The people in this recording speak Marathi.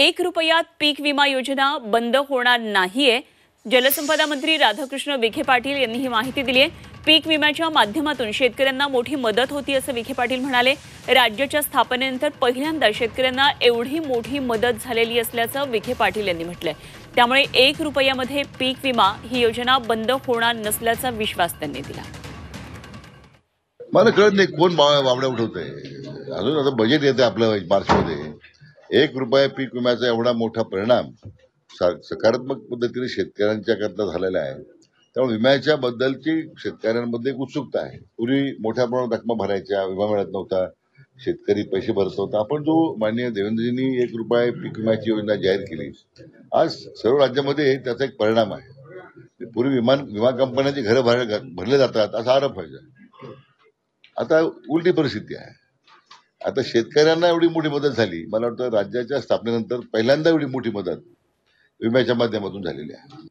₹1 पीक विमा योजना बंद होणार नाहीये. जलसंपदा मंत्री राधाकृष्ण विखे पाटील यांनी ही माहिती दिली आहे. पीक विम्याच्या माध्यमातून शेतकऱ्यांना मोठी मदत होती असं विखे पाटील म्हणाले. राज्याच्या स्थापनेनंतर पहिल्यांदा शेतकऱ्यांना एवढी मोठी मदत झालेली असल्याचं विखे पाटील यांनी म्हटलंय. त्यामुळे ₹1 पीक विमा ही योजना बंद होणार नसल्याचा विश्वास त्यांनी दिला. मला कळत नाही कोण वावड्या उठवतंय. अजून आता बजेट येते आपलं मार्चमध्ये. ₹1 पीक विम्याचा एवढा मोठा परिणाम सकारात्मक पद्धतीने शेतकऱ्यांच्या करता झालेला आहे. त्यामुळे विम्याच्या बद्दलची शेतकऱ्यांमध्ये एक उत्सुकता आहे. पूर्वी मोठ्या प्रमाणात रक्कम भरायच्या, विमा मिळत नव्हता, शेतकरी पैसे भरत होता. आपण जो माननीय देवेंद्रजींनी ₹1 पीक विम्याची योजना जाहीर केली, आज सर्व राज्यामध्ये त्याचा एक परिणाम आहे. पूर्वी विमा कंपन्यांची घरं भरले जातात असा आरोप व्हायचा. आता उलटी परिस्थिती आहे. आता शेतकऱ्यांना एवढी मोठी मदत झाली, मला वाटतं राज्याच्या स्थापनेनंतर पहिल्यांदा एवढी मोठी मदत विम्याच्या माध्यमातून झालेली आहे.